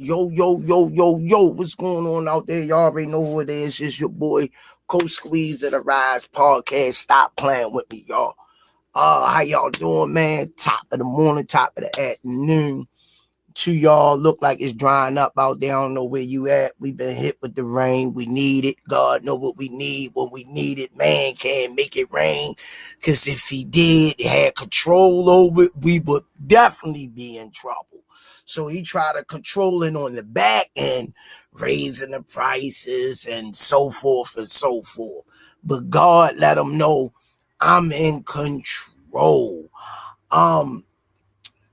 Yo, what's going on out there? Y'all already know who it is. It's your boy, Coach Squeeze of the Rize Podcast. Stop playing with me, y'all. How y'all doing, man? Top of the morning, top of the afternoon. To y'all, look like it's drying up out there. I don't know where you at. We've been hit with the rain. We need it. God know what we need when we need it. Man can't make it rain. Because if he did, had control over it, we would definitely be in trouble. So he tried to control it on the back end, raising the prices and so forth and so forth. But God let him know I'm in control.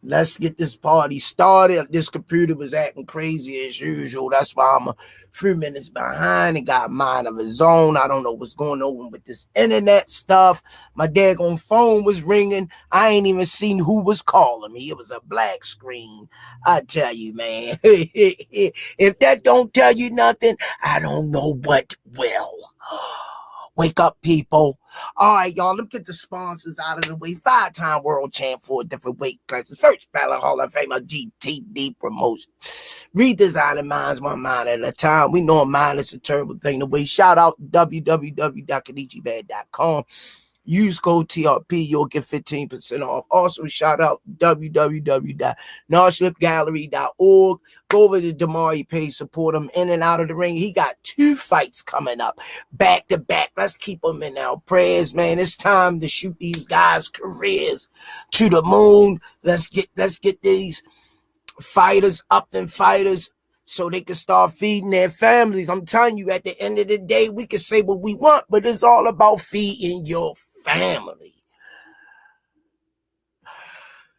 Let's get this party started. This computer was acting crazy as usual. That's why I'm a few minutes behind. It got a mind of its own. I don't know what's going on with this internet stuff. My daggone phone was ringing. I ain't even seen who was calling me. It was a black screen. I tell you, man. If that don't tell you nothing, I don't know what will. Wake up, people. All right, y'all, let me get the sponsors out of the way. 5-time world champ, 4 different weight classes. First ballot Hall of Famer, GTD promotion. Redesigning minds, one mind at a time. We know a mind is a terrible thing to waste. Shout out www.kadichibad.com. Use code TRP, you'll get 15% off. Also, shout out www.narslipgallery.org. Go over to Damari Page, support him in and out of the ring. He got 2 fights coming up back to back. Let's keep them in our prayers, man. It's time to shoot these guys' careers to the moon. Let's get these fighters up and fighters so they can start feeding their families. I'm telling you, at the end of the day, we can say what we want, but it's all about feeding your family.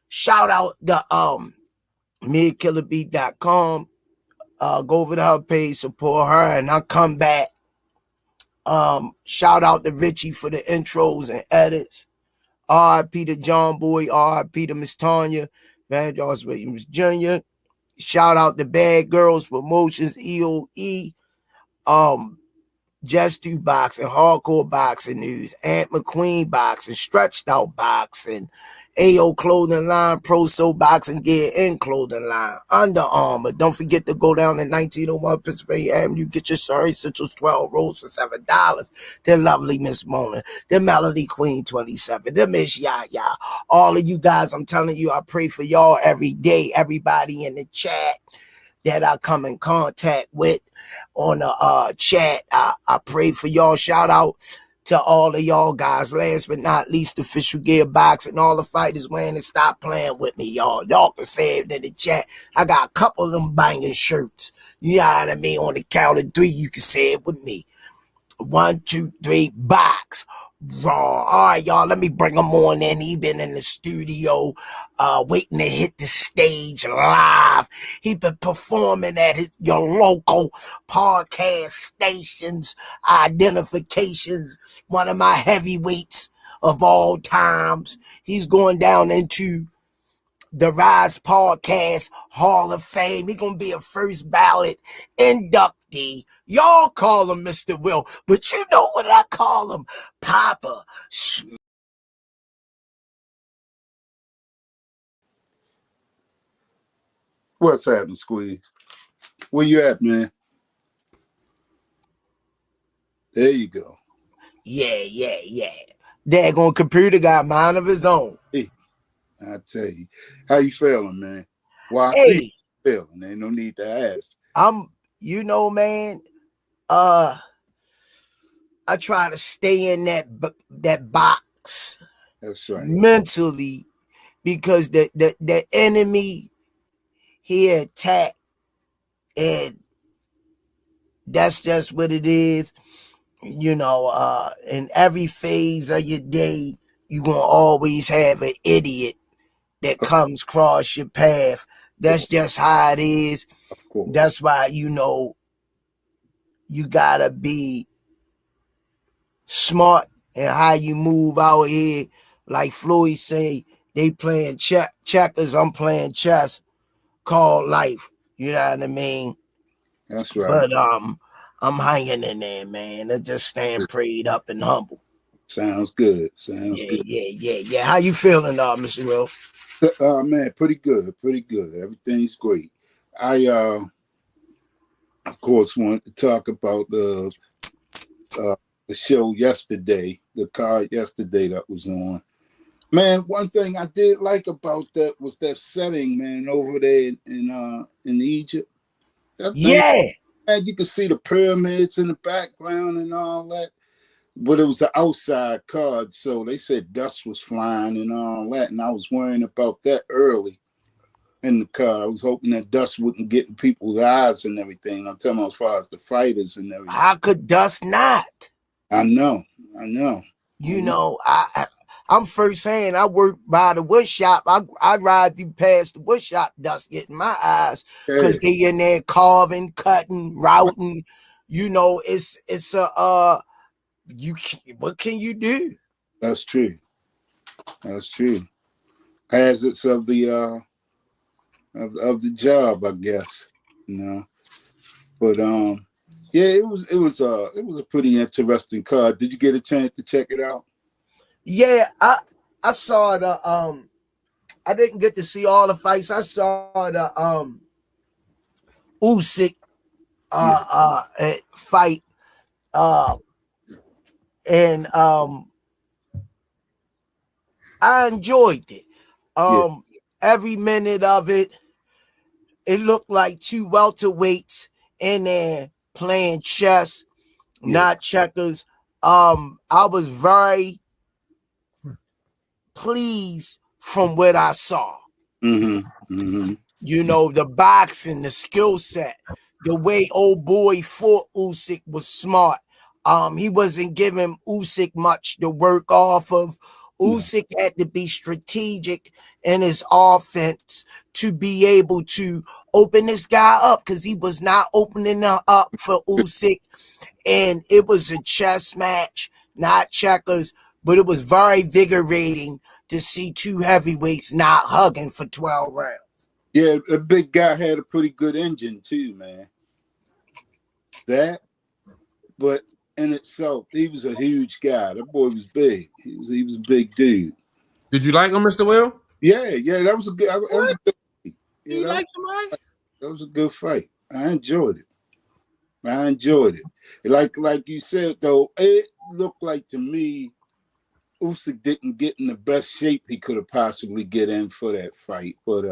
Shout out the midkillerbeat.com. Go over to her page, support her, and I'll come back. Shout out to Richie for the intros and edits. R.I.P. to John Boy, R.I.P. to Miss Tanya, Van Jones Williams Jr. Shout out to Bad Girls Promotions, EOE, Just Do Boxing, Hardcore Boxing News, Aunt McQueen Boxing, Stretched Out Boxing, AO Clothing Line, Pro Soul Boxing Gear and Clothing Line, Under Armour. Don't forget to go down to 1901 Pennsylvania Avenue, get your Surrey Essentials 12 rolls for $7. The lovely Miss Mona, the Melody Queen 27, the Miss Yaya. All of you guys, I'm telling you, I pray for y'all every day. Everybody in the chat that I come in contact with on the chat, I pray for y'all. Shout out to all of y'all guys. Last but not least, Official Gear Boxing, all the fighters wearing it. Stop playing with me, y'all. Y'all can say it in the chat. I got a couple of them banging shirts. You know what I mean? On the count of 3, you can say it with me. 1, 2, 3, box. Raw. All right, y'all, let me bring him on in. He been in the studio waiting to hit the stage live. He been performing at your local podcast stations, identifications, one of my heavyweights of all times. He's going down into the Rize Podcast Hall of Fame. He's going to be a first ballot inductee. Y'all call him Mr. Will, but you know what I call him? Papa Schmidt. What's happening, Squeeze? Where you at, man? There you go. Yeah. Daggone computer got mind of his own. Hey, I tell you. How you feeling, man? Why Hey, feeling? Ain't no need to ask. Man, I try to stay in that box. That's right. Mentally, because the enemy, he attacked, and that's just what it is. You know, in every phase of your day, you're going to always have an idiot that comes across your path. That's just how it is. Of course. That's why, you know, you got to be smart in how you move out here. Like Floyd say, they playing checkers, I'm playing chess, called life. You know what I mean? That's right. But I'm hanging in there, man. I just stand prayed up and humble. Sounds good. Good. Yeah. How you feeling, Mr. Will? Man, pretty good. Everything's great. I of course, wanted to talk about the show yesterday, the card yesterday that was on. Man, one thing I did like about that was that setting, man, over there in Egypt. Yeah. Man, you could see the pyramids in the background and all that. But it was an outside card, so they said dust was flying and all that. And I was worrying about that early in the car. I was hoping that dust wouldn't get in people's eyes and everything. I'm telling you, as far as the fighters and everything. How could dust not? I know. You know, I'm firsthand. I work by the wood shop. I ride through past the wood shop, dust getting my eyes because they in there carving, cutting, routing. You know, it's a what can you do? That's true. Hazards of the of the job, I guess. You know, but yeah, it was a pretty interesting card. Did you get a chance to check it out? Yeah, I saw the I didn't get to see all the fights. I saw the Usyk fight and I enjoyed it. Every minute of it, it looked like two welterweights in there playing chess, not checkers. I was very pleased from what I saw. You know, the boxing, the skill set, the way old boy fought Usyk was smart. He wasn't giving Usyk much to work off of. Usyk had to be strategic in his offense to be able to open this guy up because he was not opening up for Usyk. And it was a chess match, not checkers, but it was very invigorating to see two heavyweights not hugging for 12 rounds. Yeah, a big guy had a pretty good engine too, man. But in itself, he was a huge guy. That boy was big. He was a big dude. Did you like him, Mr. Will? Yeah, that was a good. That was a good fight. Yeah, you like somebody? That was a good fight. I enjoyed it. Like you said though, it looked like to me, Usyk didn't get in the best shape he could have possibly get in for that fight. But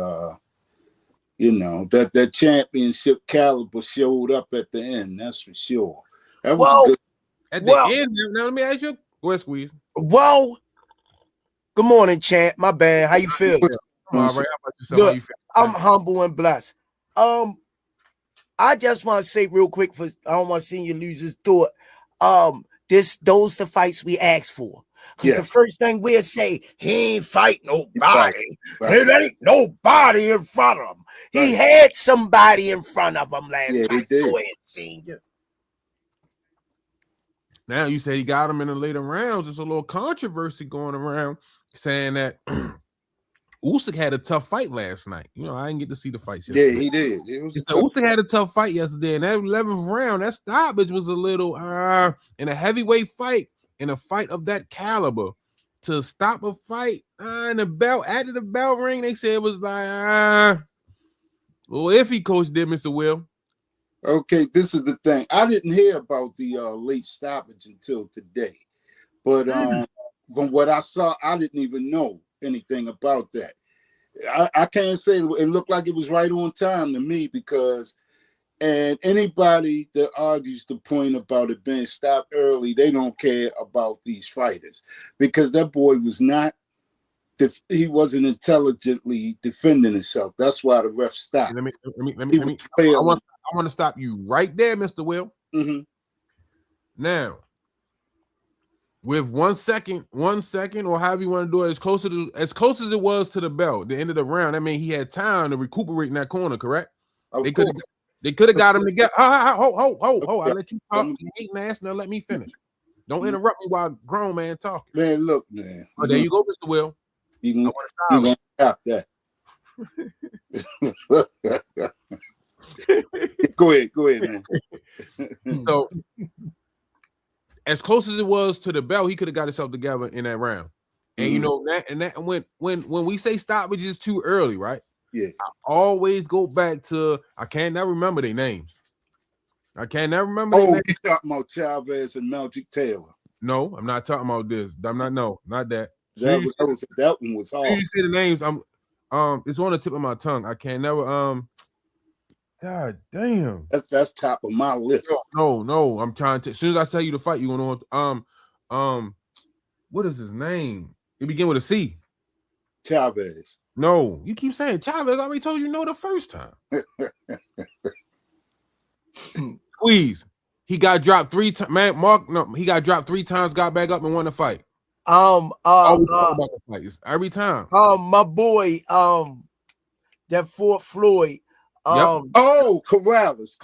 you know, that championship caliber showed up at the end. That's for sure. That was good. At the end, now let me ask you. Go ahead, Squeeze. Well, good morning, champ. My bad. How you feel? All right. How about yourself? How you feel? I'm humble and blessed. I just want to say real quick, I don't want to see you lose his thought. Those the fights we asked for. Because the first thing we'll say, he ain't fight nobody. It ain't nobody in front of him. He had somebody in front of him last night. He did. Go ahead, senior. Now you say he got him in the later rounds. There's a little controversy going around saying that Usyk had a tough fight last night. You know, I didn't get to see the fights yesterday. Yeah, he did. Usyk had a tough fight yesterday, and that 11th round, that stoppage was a little in a heavyweight fight, in a fight of that caliber, to stop a fight in the belt, after the bell ring, they said it was like a little iffy, Coach did, Mr. Will. Okay, this is the thing. I didn't hear about the late stoppage until today. But from what I saw, I didn't even know anything about that. I can't say it looked like it was right on time to me because, and anybody that argues the point about it being stopped early, they don't care about these fighters because that boy was not, he wasn't intelligently defending himself. That's why the ref stopped. I want to stop you right there, Mr. Will. Now, with 1 second, or however you want to do it, as close as it was to the bell, the end of the round. I mean, he had time to recuperate in that corner, correct? They could have got him to get. Ho! I let you talk. You ain't ass. Now let me finish. Don't interrupt me while a grown man talking. Man, look, man. Oh, there you go, Mr. Will. You can stop that. Go ahead, man. So, as close as it was to the bell, he could have got himself together in that round. And you know that when we say stoppage is too early, right? Yeah. I always go back to I can't now remember their names. I can't never remember. Oh, you talking about Chavez and Magic Taylor? No, I'm not talking about this. I'm not. No, not that. That one was hard. You say the names. It's on the tip of my tongue. I can't never. God damn. That's top of my list. No. I'm trying to. As soon as I tell you to fight, you want to. What is his name? It begin with a C. Chavez. No, you keep saying Chavez. I already told you no the first time. Squeeze. He got dropped 3 times. Man, Mark. No, he got dropped 3 times. Got back up and won the fight. Every time. My boy. That Fort Floyd. Yep. Corrales.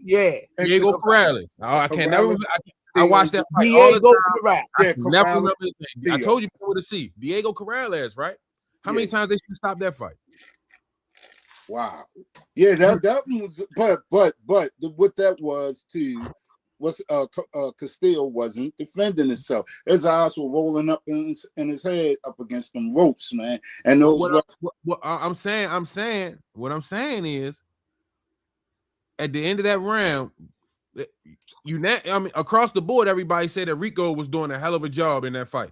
Yeah. Diego Corrales. I can't never. I watched that fight Diego all the time. Yeah, Never remember his name. I told you with a C. Diego Corrales, right? How many times they should stop that fight? Wow. Yeah, that was. But what that was too was Castillo wasn't defending himself. His eyes were rolling up in his head up against them ropes, man. And those. What I'm saying is, at the end of that round, across the board, everybody said that Rico was doing a hell of a job in that fight,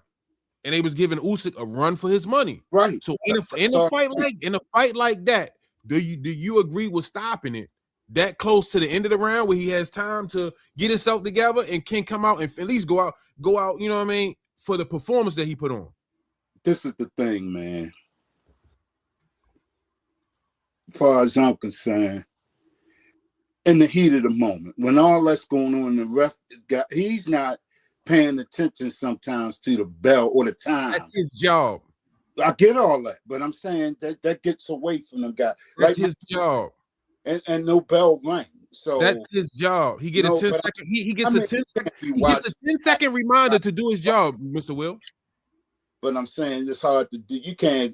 and they was giving Usyk a run for his money. Right. So in a fight like that, do you agree with stopping it that close to the end of the round where he has time to get himself together and can come out and at least go out, you know what I mean, for the performance that he put on? This is the thing, man. As far as I'm concerned, in the heat of the moment, when all that's going on, the ref he's not paying attention sometimes to the bell or the time. That's his job. I get all that, but I'm saying that gets away from the guy. That's his job. And no bell rang. So that's his job. He get a 10 second. He gets a 10-second reminder to do his job, Mr. Will. But I'm saying it's hard to do. You can't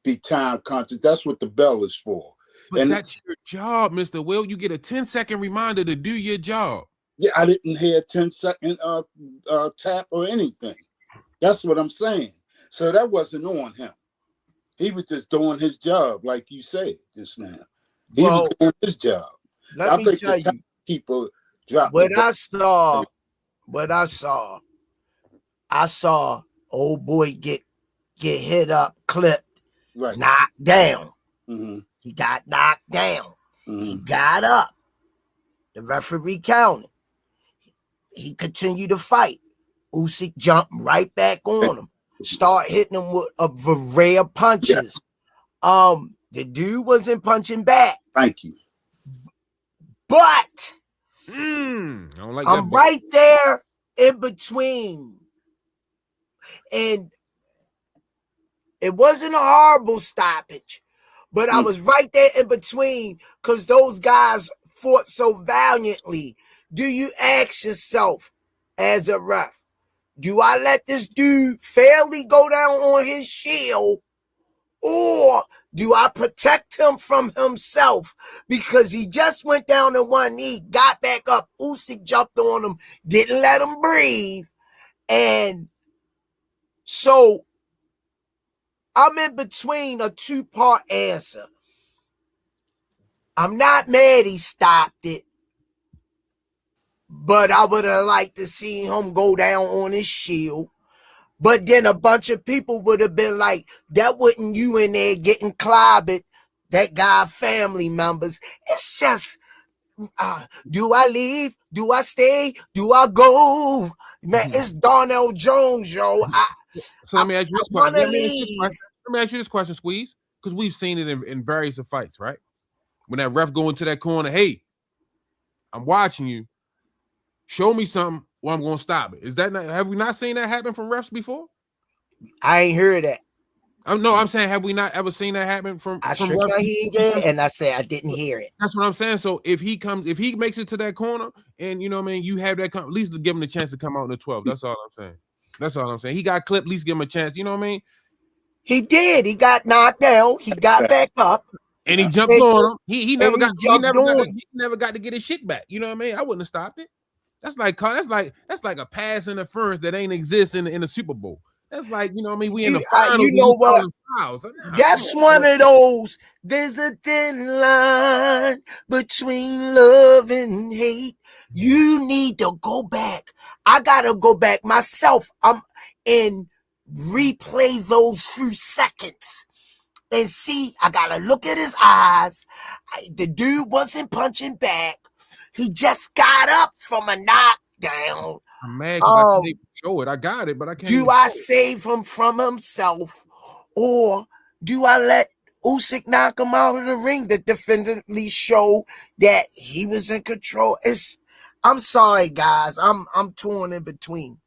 be time conscious. That's what the bell is for. But that's your job, Mr. Will. You get a 10-second reminder to do your job. Yeah, I didn't hear a 10-second tap or anything. That's what I'm saying. So that wasn't on him. He was just doing his job, like you said just now. He was doing his job. Let me tell you, people drop what I saw old boy get hit up, clipped, right, knocked down. Mm-hmm. He got knocked down. Mm-hmm. He got up. The referee counted. He continued to fight. Usyk jumped right back on him. Start hitting him with a array of punches. Yeah. The dude wasn't punching back. Thank you. But I don't like I'm right there in between. And it wasn't a horrible stoppage, but I was right there in between because those guys fought so valiantly. Do you ask yourself as a ref, do I let this dude fairly go down on his shield, or do I protect him from himself because he just went down to one knee, got back up, Usyk jumped on him, didn't let him breathe, and so I'm in between a 2-part answer. I'm not mad he stopped it, but I would have liked to see him go down on his shield. But then a bunch of people would have been like, that wasn't you in there getting clobbered, that guy family members. It's just, do I leave? Do I stay? Do I go? Man, it's Darnell Jones, yo. So let me ask you this question. Let me ask you this question, Squeeze, because we've seen it in various fights, right? When that ref go into that corner, hey, I'm watching you. Show me something, or I'm gonna stop it. Is that not? Have we not seen that happen from refs before? I ain't heard that. I'm saying, have we not ever seen that happen from? I shook my head and I said I didn't hear it. That's what I'm saying. So if he makes it to that corner, and you know what I mean, you have that, at least give him the chance to come out in the 12. That's all I'm saying. He got clipped. At least give him a chance. You know what I mean? He did. He got knocked down. He got back up. And he jumped on him. He never got to get his shit back. You know what I mean? I wouldn't have stopped it. That's like a pass interference that ain't exist in the Super Bowl. That's like, you know what I mean? We in the finals. You know what? That's one of those. There's a thin line between love and hate. You need to go back. I gotta go back myself. And replay those few seconds and see. I gotta look at his eyes. The dude wasn't punching back. He just got up from a knockdown. I'm mad because I can't even show it. I got it, but I can't. Do I save him from himself, or do I let Usyk knock him out of the ring to definitively show that he was in control? I'm sorry, guys. I'm torn in between.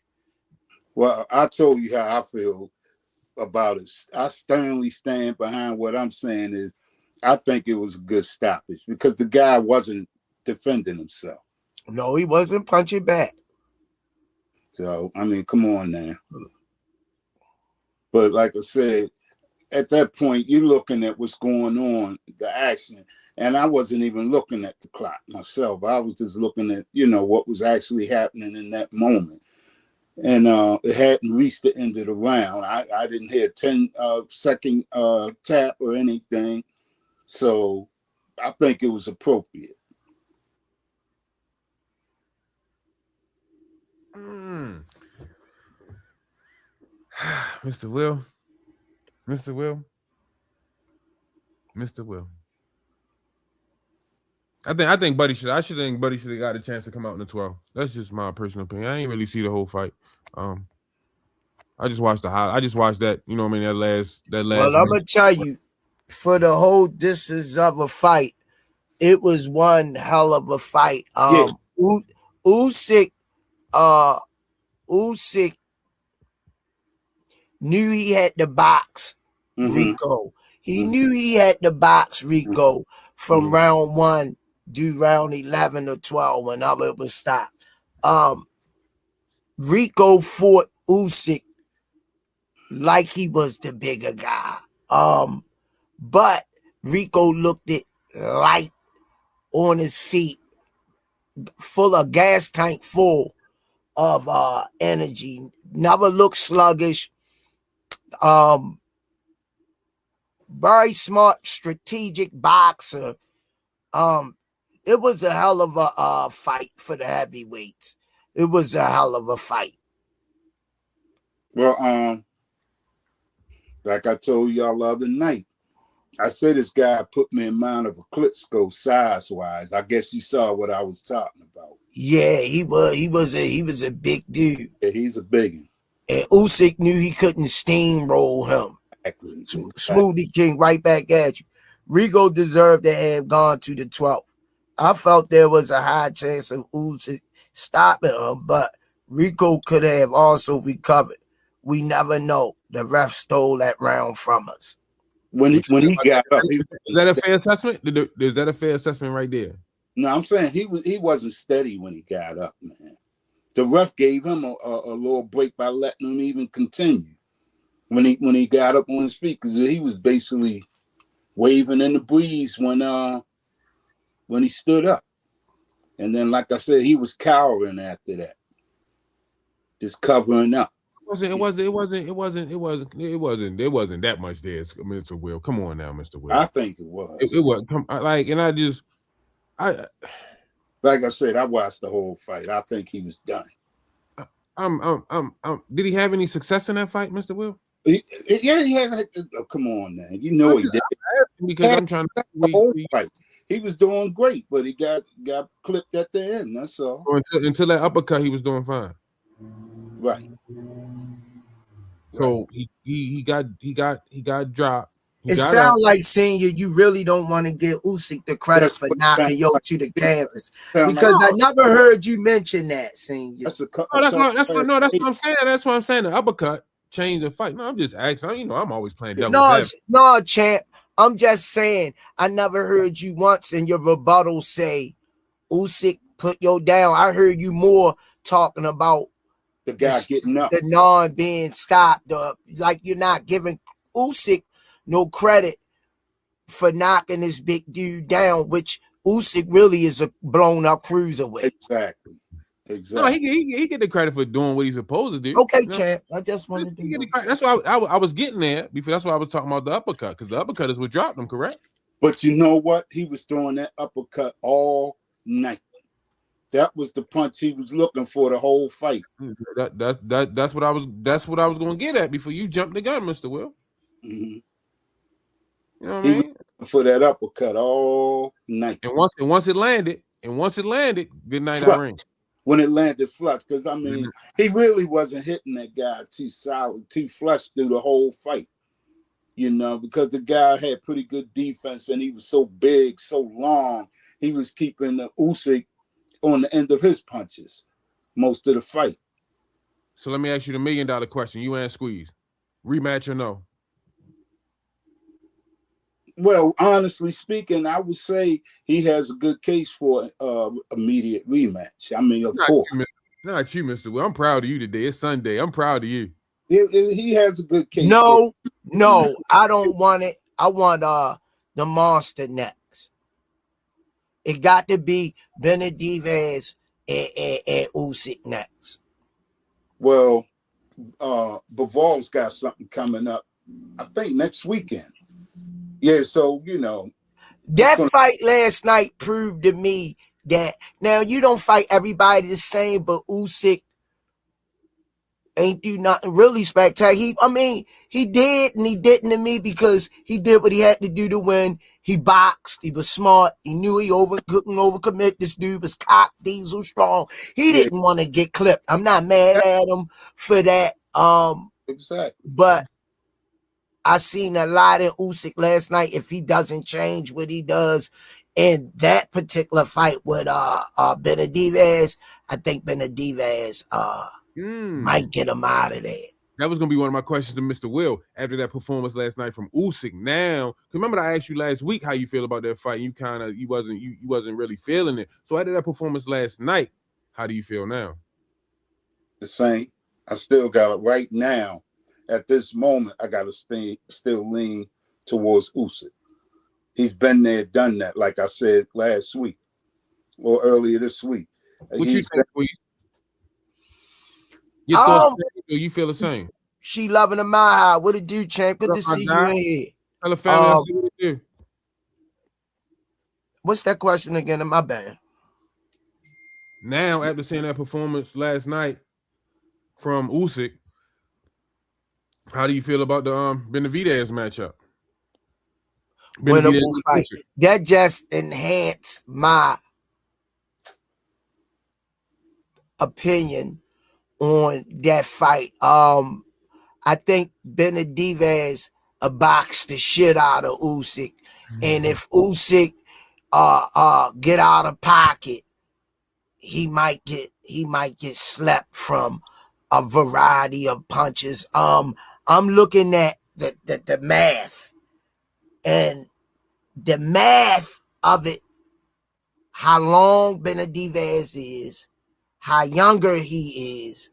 Well, I told you how I feel about it. I sternly stand behind what I'm saying is I think it was a good stoppage because the guy wasn't defending himself. No, he wasn't punching back. So, I mean, come on now. But like I said, at that point, you're looking at what's going on, the action. And I wasn't even looking at the clock myself. I was just looking at, what was actually happening in that moment. And it hadn't reached the end of the round. I didn't hear 10-second tap or anything. So I think it was appropriate. Mr. Will. I think Buddy should have got a chance to come out in the 12. That's just my personal opinion. I didn't really see the whole fight. I just watched that, you know what I mean, that last. Well, I'm gonna tell you, for the whole distance of a fight, it was one hell of a fight. Usyk knew he had to box Rico. He knew he had to box Rico from round 1 to round 11 or 12, whenever it was stopped. Rico fought Usyk like he was the bigger guy. But Rico looked it light on his feet, full of gas tank full of energy. Never looked sluggish. Very smart, strategic boxer. It was a hell of a fight for the heavyweights. It was a hell of a fight. Well, like I told y'all the other night, I said this guy put me in mind of a Klitschko size-wise. I guess you saw what I was talking about. Yeah, he was a big dude. Yeah, he's a big one. And Usyk knew he couldn't steamroll him. Exactly. Smoothie King right back at you. Rico deserved to have gone to the 12th. I felt there was a high chance of Usyk stopping him, but Rico could have also recovered. We never know. The ref stole that round from us. When he got up, is that a fair assessment? Is that a fair assessment right there? No, I'm saying he wasn't steady when he got up, man. The ref gave him a little break by letting him even continue when he got up on his feet, because he was basically waving in the breeze when he stood up. And then, like I said, he was cowering after that, just covering up. It wasn't that much there, Mr. Will. Come on now, Mr. Will. I think it was. It was like I said, I watched the whole fight. I think he was done. Did he have any success in that fight, Mr. Will? He had. Oh, come on, man. You know he did. Because I'm trying to the whole fight. He was doing great, but he got clipped at the end. That's all. Until that uppercut, he was doing fine. Right. So he got dropped. It sounds like, Senior, you really don't want to give Usyk the credit for knocking Yo to the canvas, because I never heard you mention that, Senior. That's what I'm saying. That's what I'm saying. The uppercut changed the fight. No, I'm just asking. I'm always playing devil's advocate. No, champ. I'm just saying, I never heard you once in your rebuttal say Usyk put Yo down. I heard you more talking about the guy getting up, the non being stopped. Like you're not giving Usyk no credit for knocking this big dude down, which Usyk really is a blown up cruiserweight. Exactly. Exactly. No, he get the credit for doing what he's supposed to do. Okay, champ. I just wanted to know. That's why I was getting there before. That's why I was talking about the uppercut, because the uppercut is what dropped him, correct? But you know what? He was throwing that uppercut all night. That was the punch he was looking for the whole fight. That's what I was going to get at before you jumped the gun, Mr. Will. Mm-hmm. You know what I mean? For that uppercut all night. And once it landed, good night, Irene. When it landed flush, because I mean, he really wasn't hitting that guy too solid, too flush through the whole fight. You know, because the guy had pretty good defense and he was so big, so long. He was keeping the Usyk on the end of his punches most of the fight. So let me ask you the $1 million question. You and Squeeze, rematch or no? Well, honestly speaking, I would say he has a good case for immediate rematch. I mean, of course. Not you, Mr. Will. I'm proud of you today. It's Sunday. I'm proud of you. He has a good case. No, I don't want it. I want the monster next. It got to be Benavidez and Usyk next. Well, Bivol's got something coming up, I think next weekend. Yeah, so, you know. That fight last night proved to me that now you don't fight everybody the same, but Usyk ain't do nothing really spectacular. He did and he didn't to me because he did what he had to do to win. He boxed. He was smart. He knew he couldn't overcommit. This dude was cock diesel strong. He didn't want to get clipped. I'm not mad at him for that. Exactly. But I seen a lot of Usyk last night. If he doesn't change what he does in that particular fight with Benavidez, I think Benavidez might get him out of there. That was gonna be one of my questions to Mr. Will after that performance last night from Usyk. Now, remember I asked you last week how you feel about that fight. You wasn't really feeling it. So after that performance last night, how do you feel now? The same. I still got it right now. At this moment, I got to still lean towards Usyk. He's been there, done that, like I said last week or earlier this week. What you think, please? Your thoughts, you feel the same? She loving the Maha. What it do, champ? Good to see you in here. Tell the family what it do. What's that question again in my band? Now, after seeing that performance last night from Usyk, how do you feel about the Benavidez matchup? Winnable fight. That just enhanced my opinion on that fight. I think Benavidez boxed the shit out of Usyk, and if Usyk get out of pocket, he might get slapped from a variety of punches. I'm looking at the math, and the math of it, how long Benavidez is, how younger he is,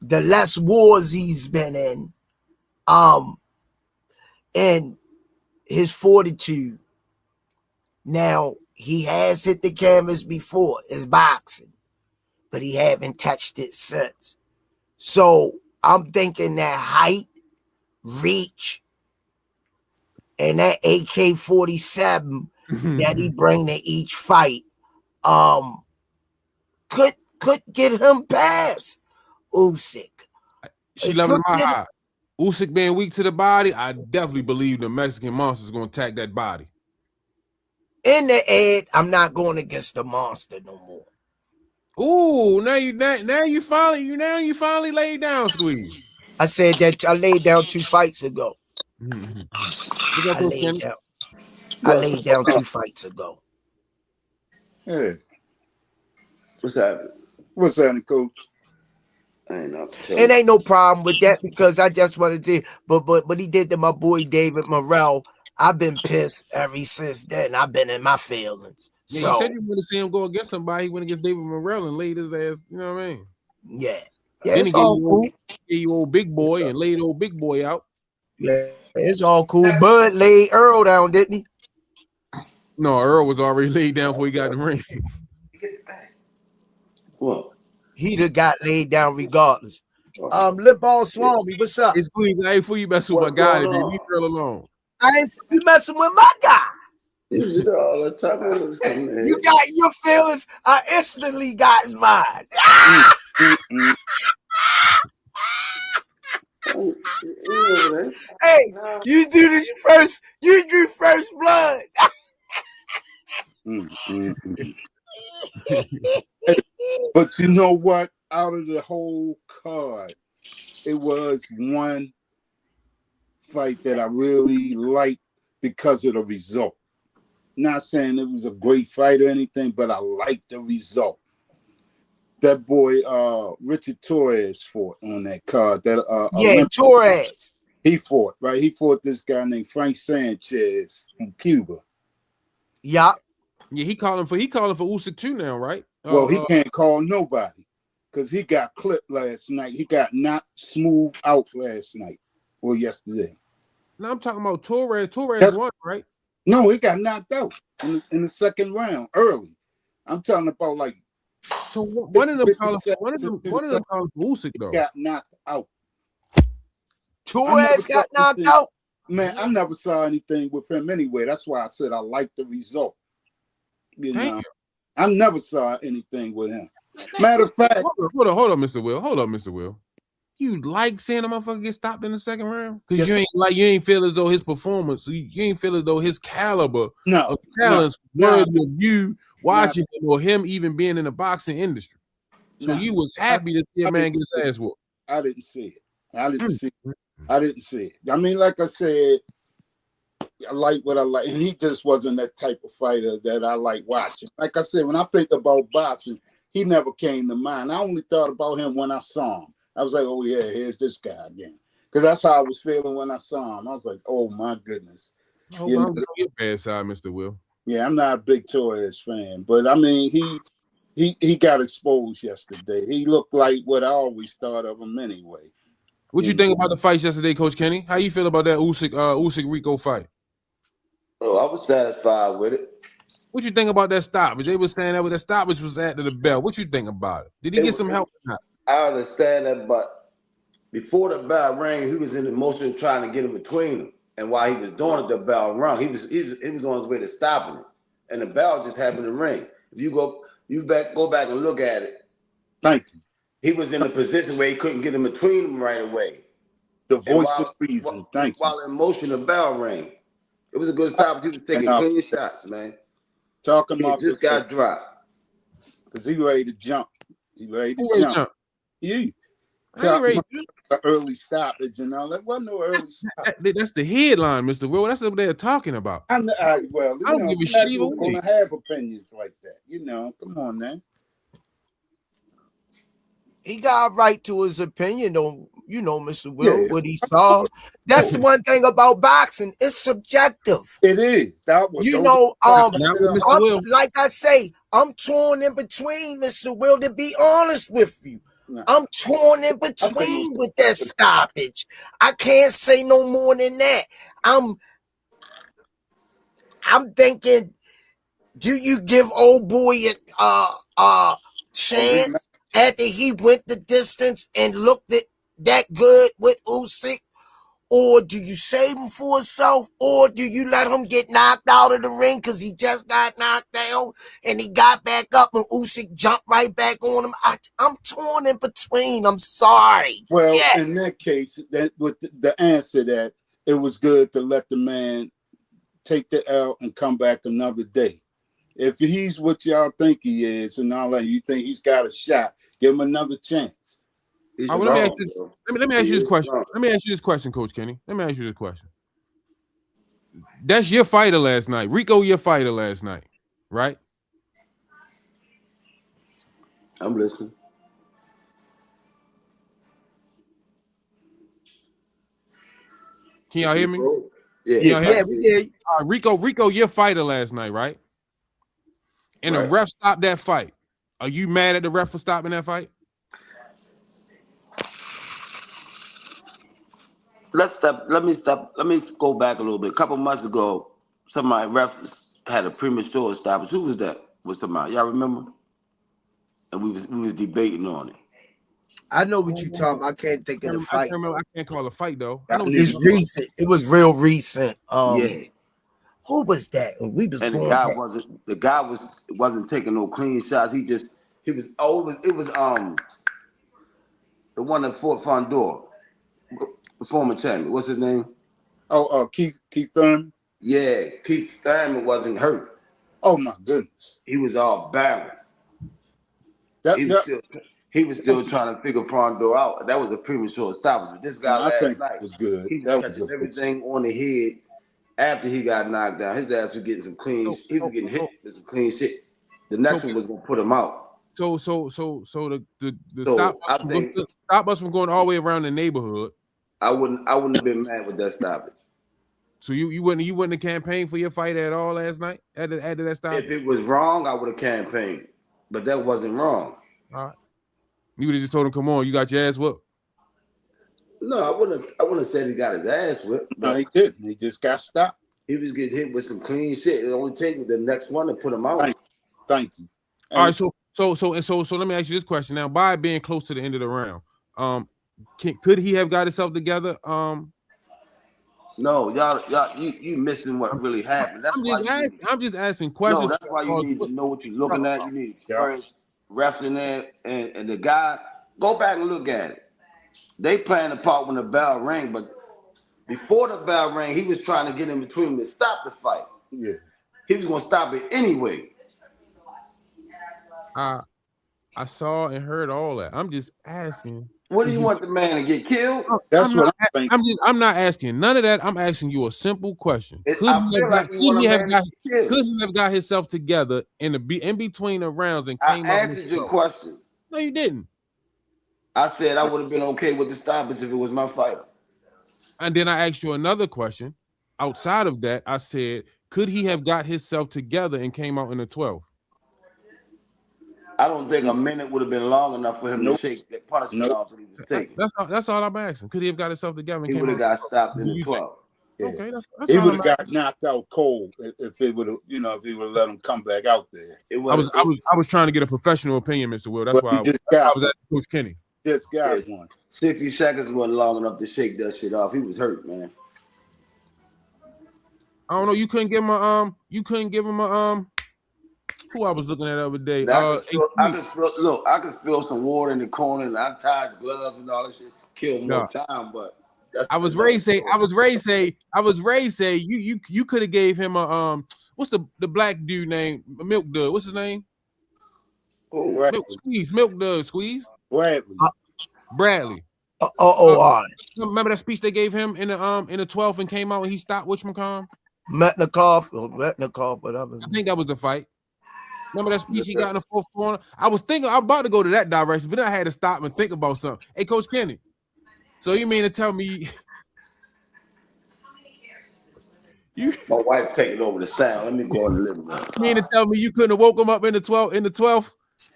the less wars he's been in, and his fortitude. Now, he has hit the canvas before, it's boxing, but he haven't touched it since. So I'm thinking that height, reach, and that AK-47 that he bring to each fight could get him past Usyk. She loving my high. Usyk being weak to the body, I definitely believe the Mexican monster is going to attack that body. In the end, I'm not going against the monster no more. Ooh, now you finally laid down, Squeeze. I said that I laid down 2 fights ago. I laid down 2 fights ago. Yeah. What's happening? What's happening, Coach? It ain't no problem with that because I just wanted to, but he did to my boy David Morrell. I've been pissed ever since then. I've been in my feelings. Yeah, so you said you want to see him go against somebody. He went against David Morrell and laid his ass. You know what I mean? Yeah. Then it's all cool. Gave you old big boy and laid old big boy out. Yeah, it's all cool. Bud laid Earl down, didn't he? No, Earl was already laid down before he got in the ring. What? He'd have got laid down regardless. Lip Ball Swami, what's up? It's cool. Hey, fool, you messing with my guy today. Leave girl alone. I ain't you messing with my guy. You do all the time. You got your feelings. I instantly got mine. Hey, you do this first. You drew first blood. But you know what? Out of the whole card, it was one fight that I really liked because of the result. Not saying it was a great fight or anything, but I liked the result. That boy, Richard Torres fought on that card. Torres. He fought, right? He fought this guy named Frank Sanchez from Cuba. Yeah. Yeah, he calling for Usyk too now, right? Well, he can't call nobody because he got clipped last night. He got knocked smooth out last night or yesterday. No, I'm talking about Torres. Torres won, right? No, he got knocked out in the second round early. I'm talking about like. So one of them calling for Usyk though. Got knocked out. Torres got knocked out. Man, I never saw anything with him anyway. That's why I said I like the result. You know, I never saw anything with him. Matter of fact, hold on, Mr. Will. Hold on, Mr. Will. You like seeing a motherfucker get stopped in the second round? Because you ain't feel as though his performance, you ain't feel as though his caliber of talents worthy of you watching him or him even being in the boxing industry. So you was happy to see a man get his ass whooped. I didn't see it. I didn't see it. I mean, like I said, I like what I like, and he just wasn't that type of fighter that I like watching. Like I said, when I think about boxing, he never came to mind. I only thought about him when I saw him. I was like, oh yeah, here's this guy again. Because that's how I was feeling when I saw him. I was like, oh my goodness. I'm on your bad side, Mr. Will. Yeah, I'm not a big Torres fan, but I mean, he got exposed yesterday. He looked like what I always thought of him anyway. What you think about the fights yesterday, Coach Kenny? How you feel about that Usyk Rico fight? Oh, I was satisfied with it. What you think about that stoppage? They were saying that the stoppage was after the bell. What you think about it? Did he get some help or not? I understand that, but before the bell rang, he was in the motion trying to get in between them. And while he was doing it, the bell rung. He was on his way to stopping it, and the bell just happened to ring. If you go back and look at it. Thank you. He was in a position where he couldn't get in between them right away. The voice of reason. Thank you. While in motion, the bell rang. It was a good stop. He was taking clean shots, man. Talking about just got dropped because he ready to jump. He ready to jump. You. The early stoppage and all that. Wasn't no early stoppage. That's the headline, Mr. Will. That's what they're talking about. I don't give a shit. You're gonna have opinions like that. You know, come on, man. He got a right to his opinion, though. You know, Mr. Will, what he saw. That's the one thing about boxing. It's subjective. It is. Like I say, I'm torn in between, Mr. Will, to be honest with you. No. I'm torn in between with that stoppage. I can't say no more than that. I'm thinking, do you give old boy a chance after he went the distance and looked at that good with Usyk? Or do you save him for himself? Or do you let him get knocked out of the ring because he just got knocked down and he got back up and Usyk jumped right back on him? I'm torn in between. I'm sorry. Well, in that case, that with the answer that it was good to let the man take the L and come back another day. If he's what y'all think he is and all that, you think he's got a shot, give him another chance. Let me ask you this question. Let me ask you this question, Coach Kenny. Let me ask you this question. That's your fighter last night. Rico, your fighter last night, right? I'm listening. Can y'all hear me? Yeah, we did. Rico, your fighter last night, right? And the ref stopped that fight. Are you mad at the ref for stopping that fight? Let me go back a little bit. A couple months ago, somebody ref had a premature stoppage. Who was that? Was somebody? Y'all remember? and we was debating on it. I know what you're talking about. I can't think of the fight. I can't call a fight though. I know it's recent. It was real recent. Yeah. Who was that? We was and going the guy wasn't taking no clean shots. It was the one that fought Fondor, the former champion. What's his name? Oh, Keith Thurman. Yeah, Keith Thurman wasn't hurt. Oh my goodness. He was off balance. He was still trying to figure Fondor out. That was a premature stoppage. This guy last night was good. He was catching everything on the head after he got knocked down. His ass was getting some clean. He was getting hit with some clean shit. The next one was gonna put him out. So stop us from going all the way around the neighborhood. I wouldn't have been mad with that stoppage. So you wouldn't have campaigned for your fight at all last night after that stoppage? If it was wrong, I would have campaigned, but that wasn't wrong. All right. You would have just told him, "Come on, you got your ass whooped." No, I wouldn't have said he got his ass whipped. No, he didn't. He just got stopped. He was getting hit with some clean shit. It only takes the next one to put him out. Thank you. All right, so let me ask you this question now. By being close to the end of the round, could he have got himself together? No, y'all, you missing what really happened. I'm just asking questions. No, that's why you need to know what you're looking at. You need experience, refs in there, and the guy. Go back and look at it. They playing the part when the bell rang, but before the bell rang, he was trying to get in between to stop the fight. Yeah, he was gonna stop it anyway. I saw and heard all that. I'm just asking. What do you want the man to get killed? That's what I'm thinking. I'm not asking none of that. I'm asking you a simple question. Could he have got himself together in between the rounds and came out? I answered your question. No, you didn't. I said I would have been okay with the stoppage if it was my fighter. And then I asked you another question. Outside of that, I said, could he have got himself together and came out in the 12th? I don't think a minute would have been long enough for him to shake that punishment off that he was taking. That's all I'm asking. Could he have got himself together? He would have got stopped in the 12th. Yeah. Okay, that's he would have got knocked out cold if it would have, if he would have let him come back out there. I was trying to get a professional opinion, Mr. Will. That's why I was asking Coach Kenny. Just got one. 60 seconds wasn't long enough to shake that shit off. He was hurt, man. I don't know. You couldn't give him a who I was looking at the other day. I could feel some water in the corner and I tied his gloves and all that shit. Killed more time, but I was raised say you could have gave him a what's the black dude name? Milk Dud. What's his name? Oh, Milk Dud Squeeze. Bradley. Remember that speech they gave him in the 12th and came out and he stopped Whatchamacallit? Metnikov, whatever. I think that was the fight. Remember that speech he got in the fourth corner? I'm about to go to that direction, but then I had to stop and think about something. Hey, Coach Kenny, so you mean to tell me my wife taking over the sound? Let me go in the living room. You mean to tell me you couldn't have woke him up in the 12th?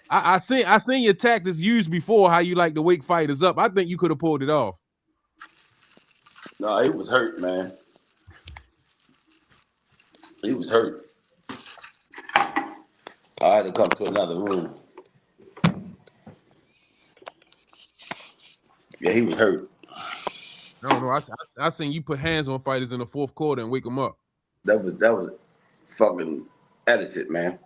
I seen your tactics used before, how you like to wake fighters up. I think you could have pulled it off. No, he was hurt, man. He was hurt. I had to come to another room. Yeah, he was hurt. I don't know. I seen you put hands on fighters in the fourth quarter and wake them up. That was fucking edited, man.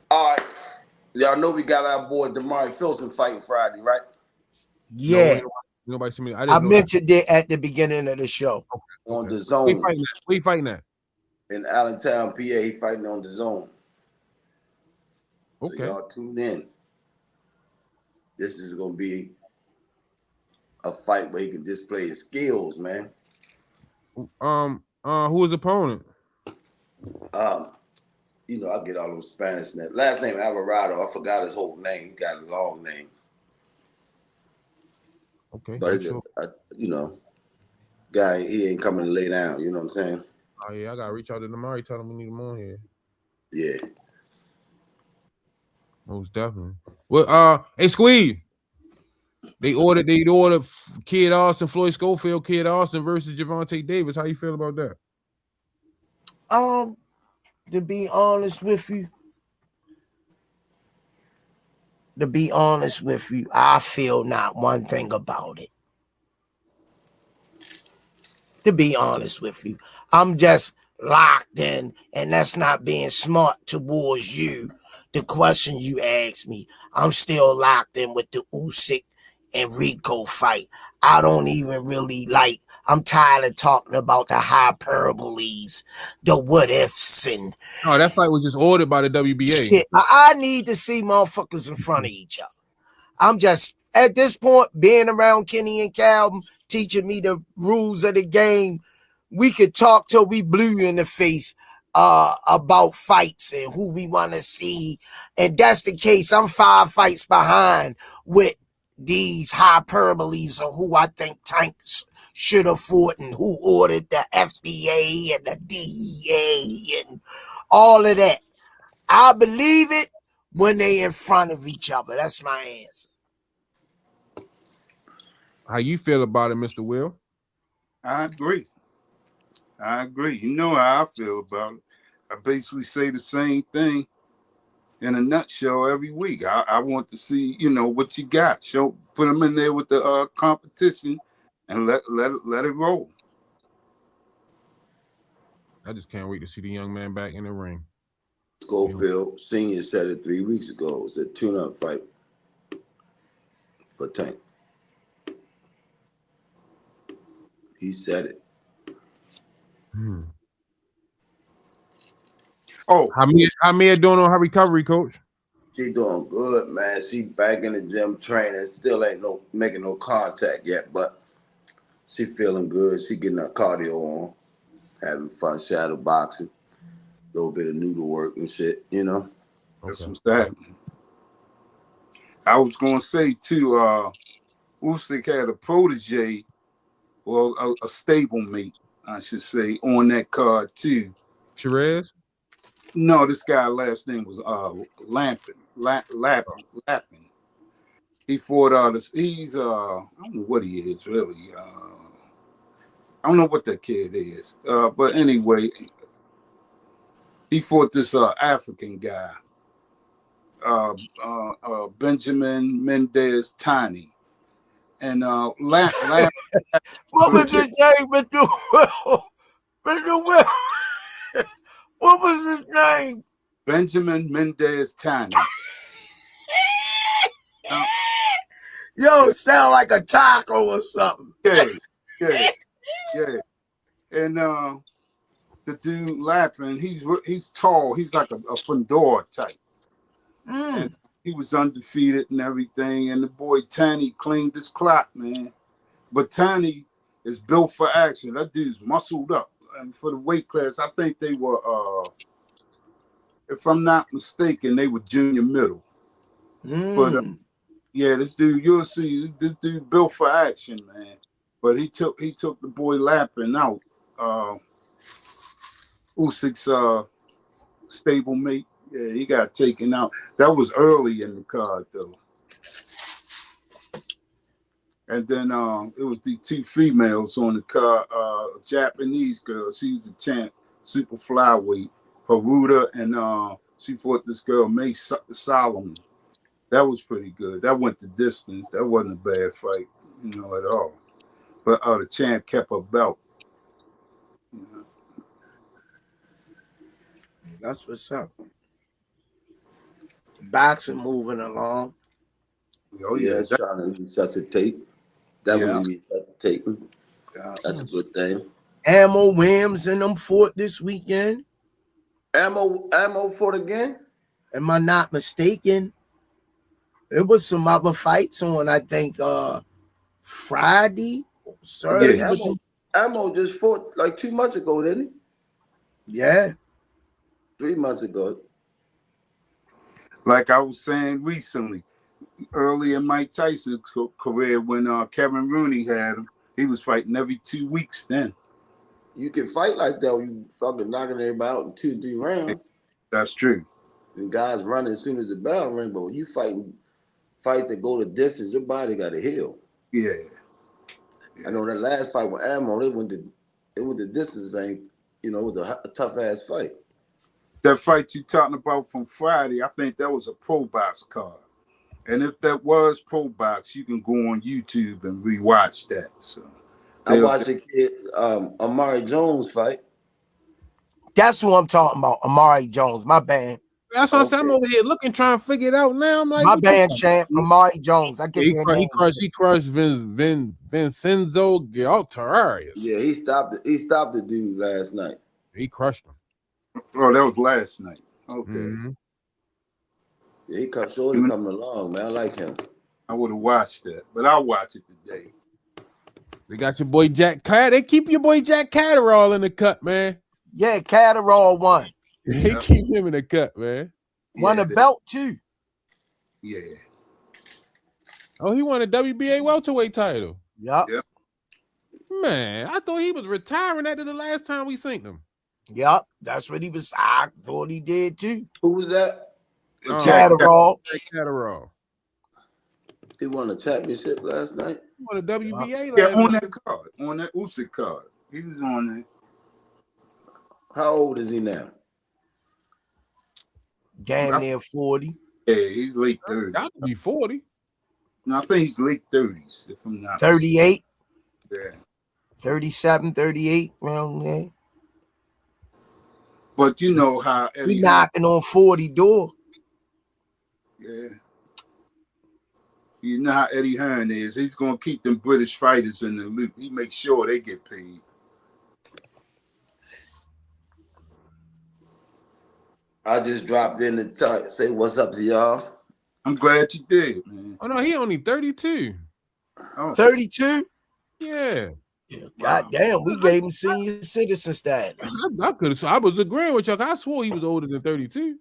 All right. Y'all know we got our boy Damari Filson fighting Friday, right? Yeah. Nobody see me. I mentioned it at the beginning of the show. Okay. On the zone. Where you fighting at? In Allentown, PA. He fighting on the zone. Okay. So y'all tune in. This is gonna be a fight where he can display his skills, man. Who is the opponent? I get all those Spanish names. Last name Alvarado. I forgot his whole name. He got a long name. Okay. But guy, he ain't coming to lay down. You know what I'm saying? Oh yeah, I gotta reach out to Damari. Tell him we need him on here. Yeah. Most definitely. Well, hey Squeeze. They ordered Kid Austin, Floyd Schofield, Kid Austin versus Gervonta Davis. How you feel about that? To be honest with you, I feel not one thing about it. To be honest with you, I'm just locked in, and that's not being smart towards you. The question you asked me, I'm still locked in with the Usyk and Rico fight. I don't even really like. I'm tired of talking about the hyperboles, the what ifs, and No, that fight was just ordered by the WBA. shit. I need to see motherfuckers in front of each other. I'm just at this point being around Kenny and Calvin, teaching me the rules of the game. We could talk till we blue in the face about fights and who we want to see. And that's the case. I'm 5 fights behind with these hyperboles of who I think Tanks should have fought and who ordered the FBA and the DEA and all of that. I believe it when they in front of each other. That's my answer. How you feel about it, Mr. Will? I agree. You know how I feel about it. I basically say the same thing in a nutshell every week. I want to see, what you got. Put them in there with the competition and let it roll. I just can't wait to see the young man back in the ring. Schofield Senior said it 3 weeks ago. It was a tune-up fight for Tank. He said it. Oh, how Mia doing on her recovery, coach? She doing good, man. She back in the gym training. Still ain't making no contact yet, but she feeling good. She getting her cardio on, having fun, shadow boxing, a little bit of noodle work and shit, That's what's happening. I was gonna say too, Usyk had a protege, well, a stablemate, I should say, on that card too. Shiraz? No, this guy last name was Lappin. He fought he's I don't know what he is really. I don't know what that kid is. But anyway, he fought this African guy, Benjamin Mendez Tiny. And what was his name, Mr. Will? Mr. Will? What was his name? Benjamin Mendez Tiny. Yo, it sound like a taco or something. Yeah. And the dude Lappin, he's tall. He's like a Fandor type. And he was undefeated and everything. And the boy Tani cleaned his clock, man. But Tani is built for action. That dude's muscled up. And for the weight class, I think they were, if I'm not mistaken, they were junior middle. But yeah, this dude, you'll see, this dude built for action, man. But he took the boy Lappin out. Usyk's stablemate. Yeah, he got taken out. That was early in the card, though. And then it was the 2 females on the card. Japanese girl. She was the champ, super flyweight. Haruta, and she fought this girl, May Solomon. That was pretty good. That went the distance. That wasn't a bad fight, at all. But the champ kept her belt. That's what's up. Boxing moving along. Oh yeah, it's trying to resuscitate. Definitely resuscitating. Yeah. That's a good thing. Ammo Williams and them fought this weekend. Ammo fought again? Am I not mistaken? There was some other fights on, I think, Friday. Sorry. Yeah, Ammo just fought like 2 months ago, didn't he? Yeah. 3 months ago. Like I was saying recently, early in Mike Tyson's career, when Kevin Rooney had him, he was fighting every 2 weeks then. You can fight like that when you fucking knocking everybody out in 2, 3 rounds. That's true. And guys running as soon as the bell ring, but when you fighting fights that go the distance, your body got to heal. Yeah. I know that last fight with Ammo, it went the distance thing. It was a tough ass fight. That fight you talking about from Friday, I think that was a pro box card. And if that was pro box, you can go on YouTube and rewatch that. So I watched a kid, Amari Jones fight. That's who I'm talking about, Amari Jones. My bad. That's what I'm saying. I'm over here looking, trying to figure it out now. I'm like, my band champ, Amari Jones. I get he crushed Vincenzo Gualtarius. Yeah, he stopped the dude last night. He crushed him. Oh, that was last night. Okay. Mm-hmm. Yeah, he coming along, man. I like him. I would have watched that, but I'll watch it today. They got your boy Jack Cat. They keep your boy Jack Catterall in the cut, man. Yeah, Catterall won. They keep him in the cut, man. Won a belt too. Yeah. Oh, he won a WBA welterweight title. Yep. Man, I thought he was retiring after the last time we synced him. Yep, that's what he was. I thought he did too. Who was that? Catterall. Catterall. He won a championship last night. He won a WBA last night. That card, on that Usyk card. He was on there. How old is he now? Damn near 40. Yeah, he's late 30s. Got to be 40. No, I think he's late 30s, if I'm not 38. Yeah. 37, 38, around there. But you know how Eddie knocking on 40 door. Yeah. You know how Eddie Hearn is. He's gonna keep them British fighters in the loop. He makes sure they get paid. I just dropped in to say what's up to y'all. I'm glad you did, man. Oh no, he only 32. Oh. 32? Yeah. God damn, we gave him senior citizen status. I was agreeing with y'all. I swore he was older than 32.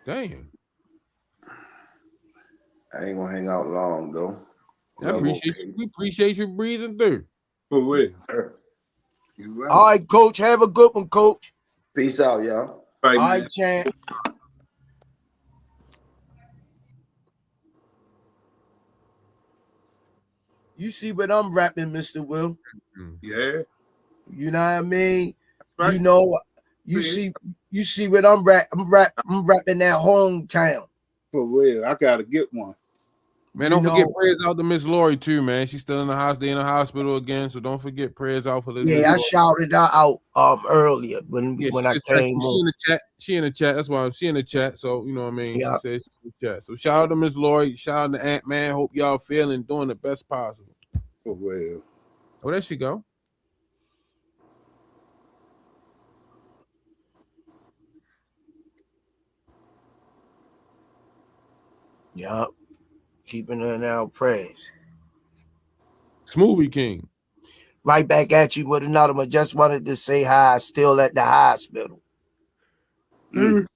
Damn. I ain't gonna hang out long though. We appreciate you breathing through. For real. Right. All right, coach. Have a good one, coach. Peace out, y'all. All right, champ. You see what I'm rapping, Mr. Will? Yeah. You know what I mean? Right. You know, you see what I'm rapping that hometown. For real. I gotta get one. Man, don't forget prayers out to Miss Lori too, man. She's still in the hospital, in the hospital again. So don't forget prayers out for the. Yeah, I shouted her out earlier when I came on. She in the chat. That's why she in the chat. So you know what I mean. Yeah. She says she in the chat. So shout out to Miss Lori. Shout out to Ant Man. Hope y'all feeling doing the best possible. For real. Oh, there she go. Yep. Keeping her in our prayers. Smoothie King. Right back at you with another one. Just wanted to say hi. Still at the hospital. I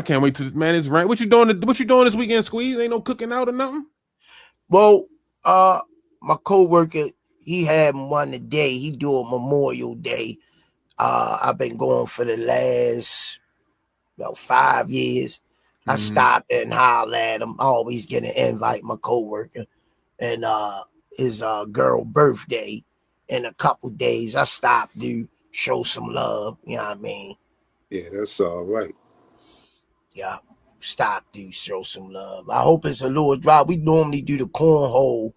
can't wait to man. It's right. What you doing this weekend, Squeeze? Ain't no cooking out or nothing? Well, my coworker, he had one today. He do a Memorial Day. I've been going for the last about 5 years. I stopped and hollered at him. I always get an invite, my coworker. And his girl birthday in a couple days. I stopped to show some love. You know what I mean? Yeah, that's all right. Yeah, stop to show some love. I hope it's a little dry. We normally do the cornhole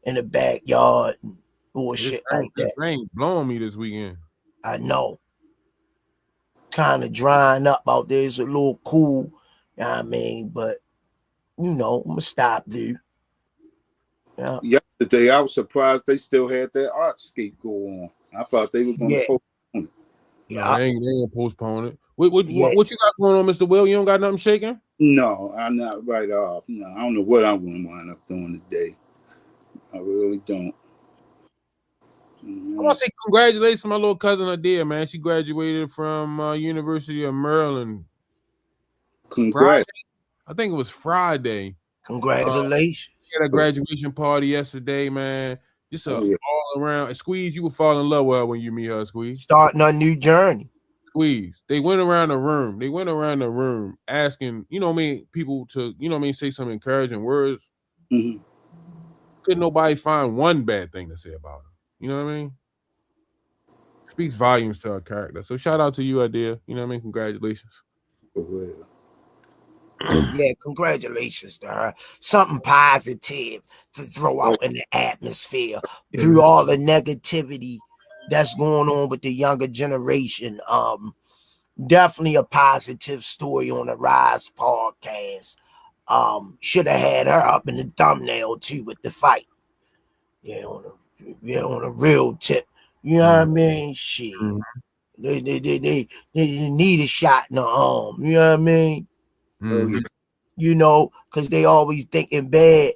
in the backyard and little shit like that. This rain blowing me this weekend. I know. Kind of drying up out there. It's a little cool. You know what I mean? But, you know, I'm going to stop, dude. Yeah. Yesterday, I was surprised they still had that art skate go on. I thought they were going to postpone it. Yeah. They ain't going to postpone it. What you got going on, Mr. Will? You don't got nothing shaking? No, I'm not right off. No, I don't know what I'm going to wind up doing today. I really don't. I want to say congratulations to my little cousin Adia, man. She graduated from University of Maryland. Congrats. I think it was Friday. Congratulations. She had a graduation party yesterday, man. Just all around. Squeeze, you will fall in love with her when you meet her, Squeeze. Starting a new journey. Squeeze. They went around the room. Asking, you know what I mean, people to, you know what I mean, say some encouraging words. Mm-hmm. Couldn't nobody find one bad thing to say about her. You know what I mean? speaks volumes to her character. So shout out to you, Idea. You know what I mean? Congratulations. Yeah, congratulations to her. Something positive to throw out in the atmosphere through all the negativity that's going on with the younger generation. Definitely a positive story on the Rise podcast. Should have had her up in the thumbnail too with the fight. Yeah, on a real tip. You know what I mean? Shit. They need a shot in the arm. You know what I mean? You know, because they always thinking bad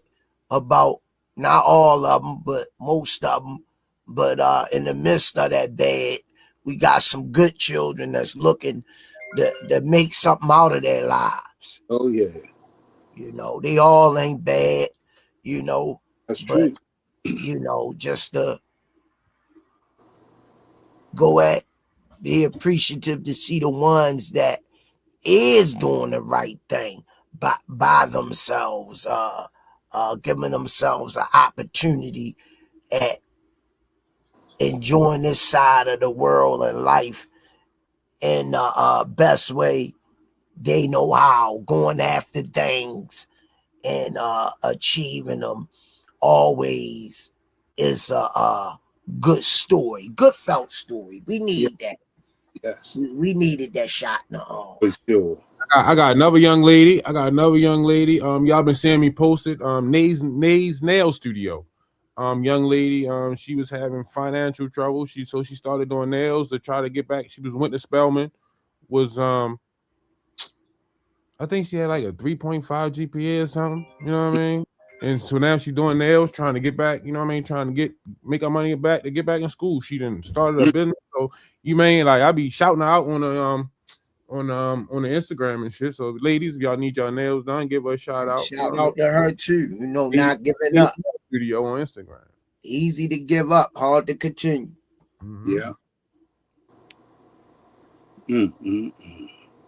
about not all of them, but most of them. But in the midst of that bad, we got some good children that's looking to make something out of their lives. Oh yeah. You know, they all ain't bad, you know. That's true. You know, just to go at, be appreciative to see the ones that is doing the right thing by themselves, giving themselves an opportunity at enjoying this side of the world and life in the best way they know how, going after things and achieving them always is a good story, good felt story. We need that. Yes. We needed that shot in the arm. For sure. I got another young lady. Y'all been seeing me posted. Nays Nail Studio. Young lady. She was having financial trouble. She started doing nails to try to get back. She went to Spelman. Was I think she had like a 3.5 GPA or something. You know what I mean? And so now she's doing nails, trying to get back. You know what I mean? Trying to make her money back to get back in school. She done started a business. So you mean like I be shouting her out on the on the Instagram and shit. So ladies, if y'all need y'all nails done, give her a shout out. Shout out to her too. You know, not giving up. Studio on Instagram. Easy to give up, hard to continue. Yeah.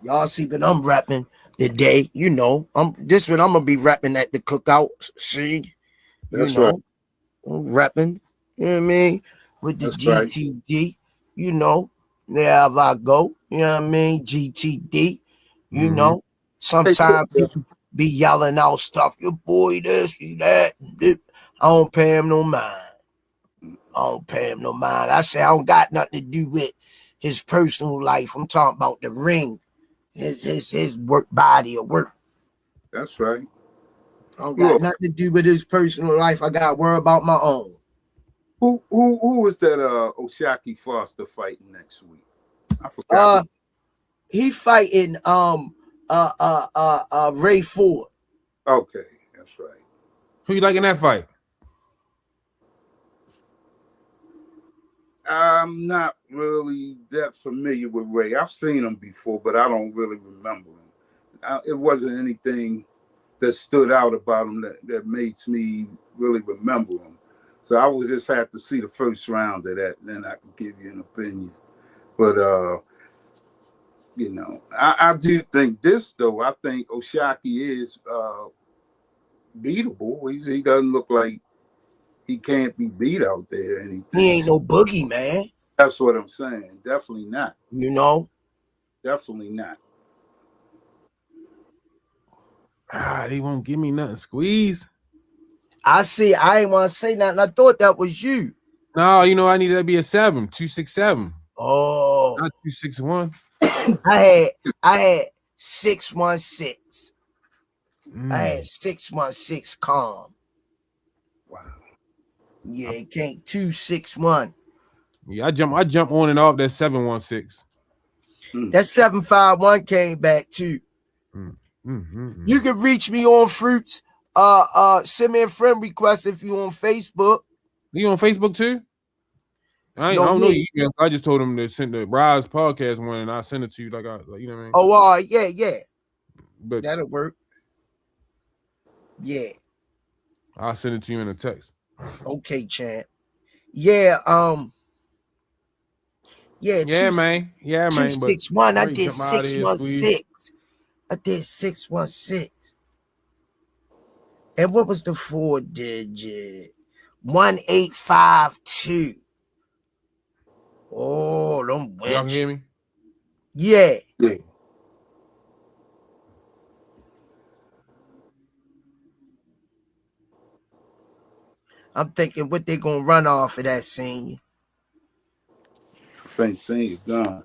Y'all see what I'm repping today. You know, I'm gonna be repping at the cookout. See, that's right. I'm repping. You know what I mean? With the that's GTD. Right. You know, wherever I go. You know what I mean? GTD. You know, sometimes people be yelling out stuff. Your boy this, you that. I don't pay him no mind. I say I don't got nothing to do with his personal life. I'm talking about the ring, his work body of work. That's right. I don't got nothing to do with his personal life. I got to worry about my own. Who is that Usyk Foster fighting next week? I forgot. He fighting Ray Ford. Okay, that's right. Who you like in that fight? I'm not really that familiar with Ray. I've seen him before, but I don't really remember him. It wasn't anything that stood out about him that makes me really remember him. So I would just have to see the first round of that, then I can give you an opinion. But you know, I do think this though. I think Usyk is beatable. He doesn't look like he can't be beat out there. Anything. He ain't no boogie, man. That's what I'm saying. Definitely not. You know? Definitely not. They won't give me nothing. Squeeze. I ain't want to say nothing. I thought that was you. No, you know, I needed to be a 267. Oh. Not 261. I had 616. I had 616 calm. Wow. Yeah, it can't 261. Yeah, I jump on and off that 716. That 751 came back too. You can reach me on Fruits. Send me a friend request if you on Facebook. You on Facebook too? I don't know you. I just told him to send the Rise podcast one, and I send it to you. You know what I mean? Oh, yeah. But that'll work. Yeah, I'll send it to you in a text. Okay, champ. Yeah, man. 261. I did 616. I did 616. And what was the 4-digit? 1852. Oh, them Y'all can wench. hear me? Yeah. Yeah. I'm thinking what they gonna run off of that scene. I think Senior gone.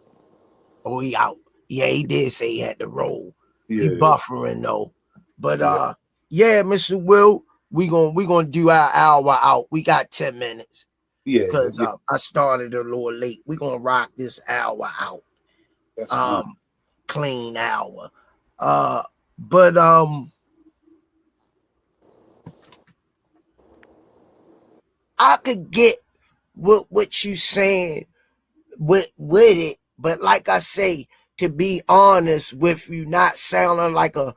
Oh, he out. Yeah, he did say he had to roll. He Yeah. buffering though. But Yeah. yeah, Mr. Will, we gonna do our hour out. We got 10 minutes. Yeah. Cause Yeah. I started a little late. We gonna rock this hour out. That's fine. Clean hour. But I could get what you saying with it, but like I say, to be honest with you, not sounding like a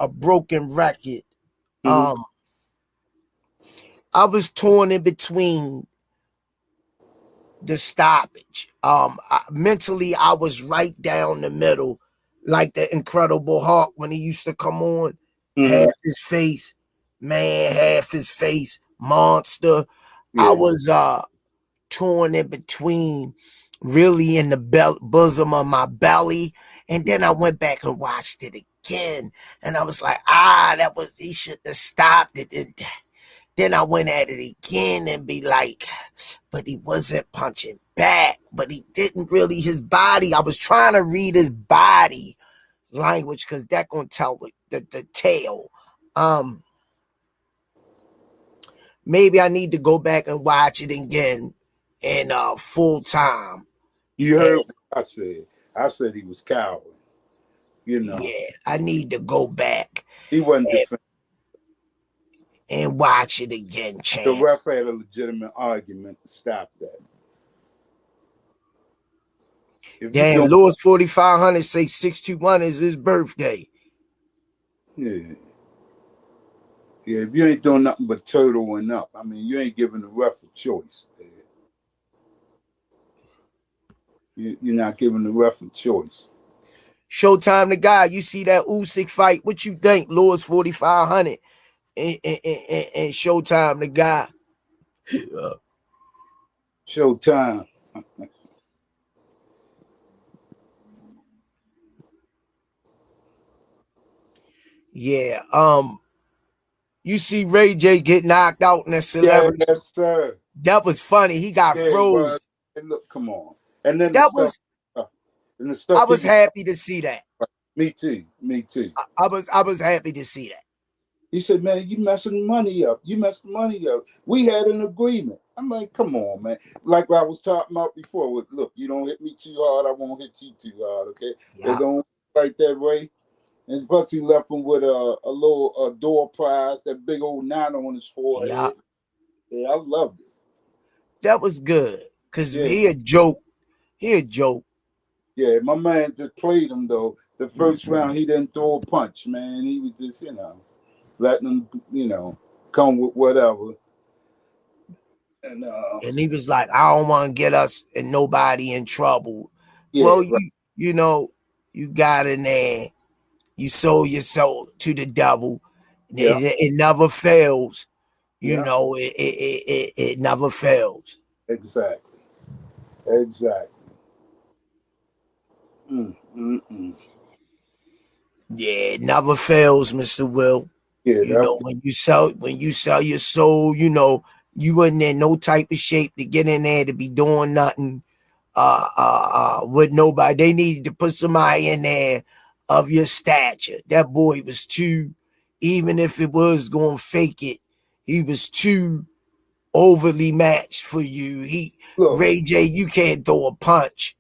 broken record. Mm-hmm. I was torn in between the stoppage. Mentally, I was right down the middle, like the Incredible Hulk when he used to come on. Mm-hmm. Half his face, man, half his face, monster. I Yeah. was torn in between, really in the bosom of my belly, and then I went back and watched it again, and I was like, he should have stopped it. And then I went at it again and be like, but he wasn't punching back, but he didn't really, his body, I was trying to read his body language because that gonna tell the tale. Maybe I need to go back and watch it again in full time. You And heard what I said. I said he was coward. You know, yeah, I need to go back he wasn't defending. and watch it again, The champ. ref had a legitimate argument to stop that. If you Damn, don't, Lewis 4500 say 621 is his birthday. yeah, yeah. If you ain't doing nothing but turtling up, I mean, you ain't giving the ref a choice. You're not giving the ref a choice. Showtime the guy, you see that Usyk fight? What you think, Lewis 4500 and Showtime the guy? Showtime. Yeah. You see Ray J get knocked out in a celebrity. Yes, sir. That was funny. He got froze. And look, come on. And then That was. and the stuff I was happy to see that. Me too. Me too. I was happy to see that. He said, "Man, you messing money up. You messing money up. We had an agreement." I'm like, "Come on, man." Like I was talking about before. With, look, you don't hit me too hard, I won't hit you too hard. Okay? Yeah. They don't fight that way. And plus, he left him with a little door prize, that big old knot on his forehead. Yeah. Yeah, I loved it. That was good because he a joke. He a joke. Yeah, my man just played him though. The first round, he didn't throw a punch, man. He was just, letting him, come with whatever. And he was like, I don't want to get us and nobody in trouble. Yeah, well, right. You got in there. You sold your soul to the devil. Yeah. It never fails. Yeah. It never fails. Exactly. Yeah, it never fails, Mr. Will. Yeah, when you sell your soul, you wasn't in no type of shape to get in there to be doing nothing with nobody. They needed to put somebody in there of your stature. That boy was too, even if it was going to fake it, he was too overly matched for you. Ray J, you can't throw a punch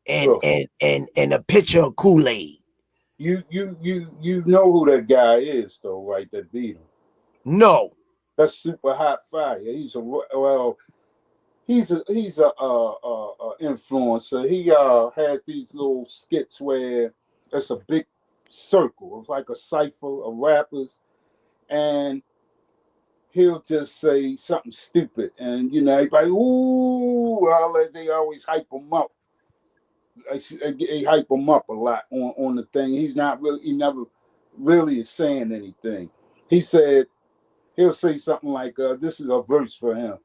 and a pitcher of Kool-Aid. You know who that guy is though, right? That beat him. No. That's Super Hot Fire. He's a influencer. He has these little skits where it's a big circle. It's like a cipher of rappers, and he'll just say something stupid, and everybody, ooh, they always hype him up. They hype him up a lot on the thing. He never really is saying anything. He said he'll say something like, "This is a verse for him,"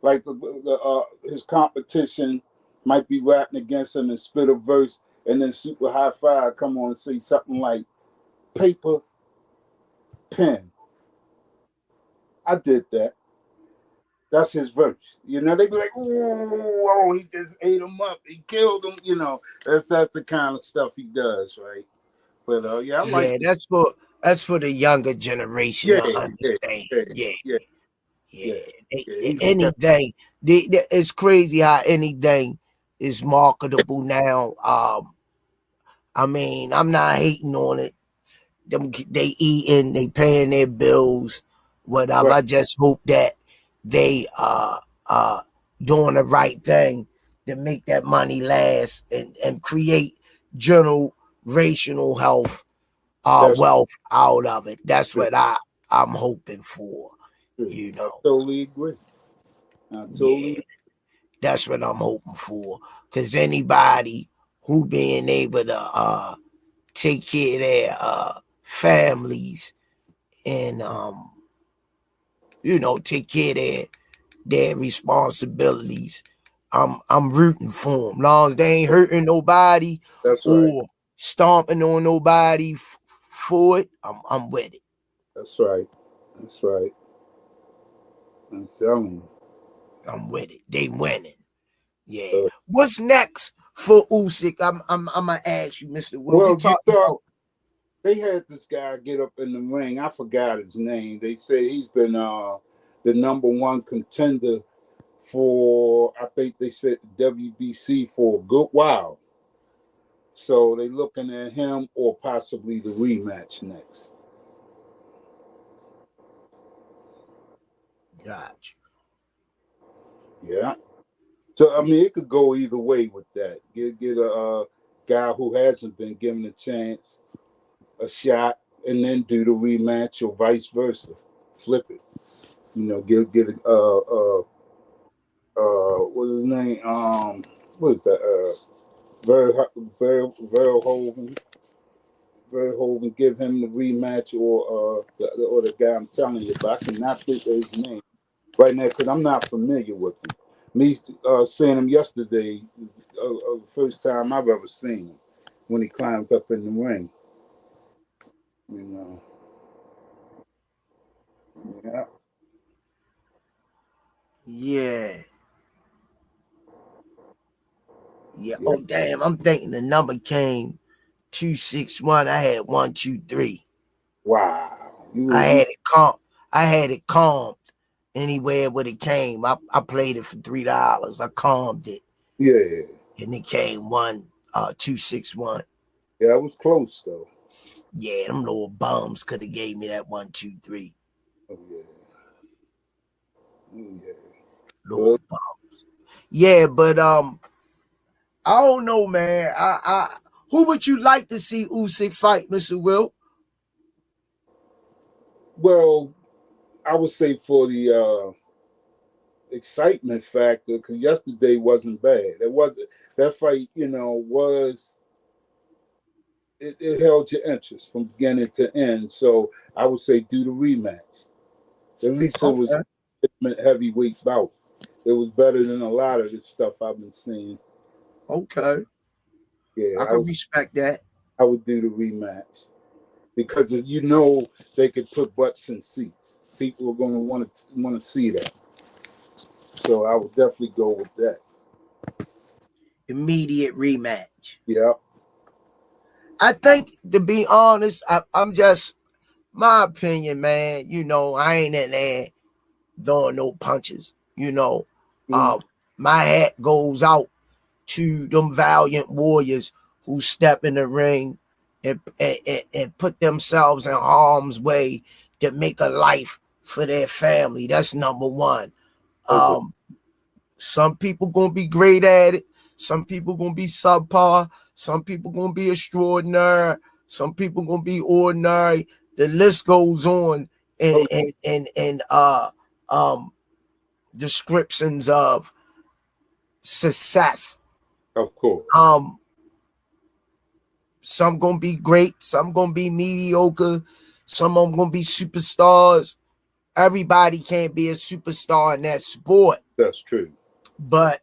like his competition might be rapping against him and spit a verse, and then Super High Five come on and say something like paper, pen. I did that. That's his verse. You know, they be like, oh, he just ate him up. He killed him. You know, that's the kind of stuff he does, right? But yeah, I like. Yeah, that's for the younger generation to understand. Yeah. Anything. It's crazy how anything is marketable now. I mean, I'm not hating on it. They eating, they paying their bills, whatever. Right. I just hope that they doing the right thing to make that money last and create generational health wealth out of it. That's what I'm hoping for. You know. I totally agree. That's what I'm hoping for. Because anybody who being able to take care of their families and take care of their responsibilities, I'm rooting for them. Long as they ain't hurting nobody or stomping on nobody for it, I'm with it. That's right. I'm telling you. I'm with it. They winning. Yeah. What's next for Usyk? I'm gonna ask you, Mr. Will. They had this guy get up in the ring. I forgot his name. They say he's been the number one contender for, I think they said WBC for a good while. So they looking at him or possibly the rematch next. Gotcha. Yeah. So I mean, it could go either way with that. Get a guy who hasn't been given a chance, a shot, and then do the rematch, or vice versa. Flip it. You know, get what's his name? What is that? Verhoeven. Verhoeven, give him the rematch, or the guy I'm telling you, but I cannot think of his name right now because I'm not familiar with him. Me seeing him yesterday, the first time I've ever seen him when he climbed up in the ring. You know. Yeah. Yeah. Oh damn! I'm thinking the number came 261. I had 123. Wow. I had it calmed anywhere where it came. I played it for $3. I calmed it. Yeah. And it came 261. Yeah, it was close though. Yeah, them little bums could have gave me that 123. Oh yeah. Little bums. Yeah, but I don't know, man. Who would you like to see Usyk fight, Mr. Will? Well, I would say for the excitement factor, because yesterday wasn't bad. That fight, it held your interest from beginning to end. So I would say do the rematch. At least it was a heavyweight bout. It was better than a lot of the stuff I've been seeing. Okay. Yeah, I can respect that. I would do the rematch because they could put butts in seats. People are going to want to see that. So I would definitely go with that. Immediate rematch. Yeah. I think, to be honest, I'm just, my opinion, man, I ain't in there throwing no punches, my hat goes out to them valiant warriors who step in the ring and put themselves in harm's way to make a life for their family. That's number one. Okay. Some people gonna be great at it. Some people gonna be subpar. Some people gonna be extraordinary. Some people gonna be ordinary. The list goes on, and descriptions of success. Of course. Some gonna be great. Some gonna be mediocre. Some of them gonna be superstars. Everybody can't be a superstar in that sport. That's true. But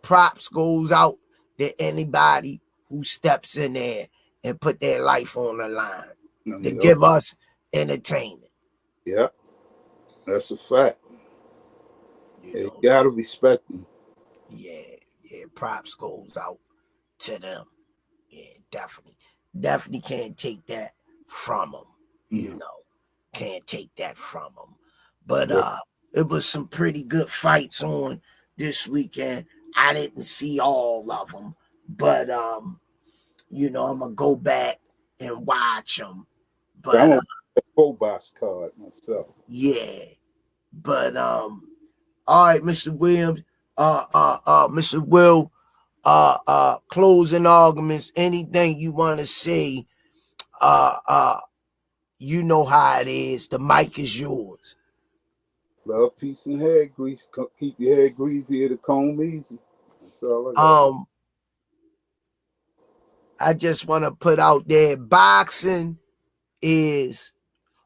props goes out to anybody who steps in there and put their life on the line to give us entertainment. Yeah, that's a fact. You gotta respect them. Yeah, props goes out to them. Yeah, definitely can't take that from them. You know, can't take that from them. But it was some pretty good fights on this weekend. I didn't see all of them, but you know, I'm gonna go back and watch them. But I'm a full box card myself. Yeah, but all right, Mr. Williams, Mr. Will, closing arguments, anything you want to say, you know how it is. The mic is yours. Love, peace, and hair grease. Keep your hair greasy or the comb easy. That's all I got. I just want to put out there, boxing is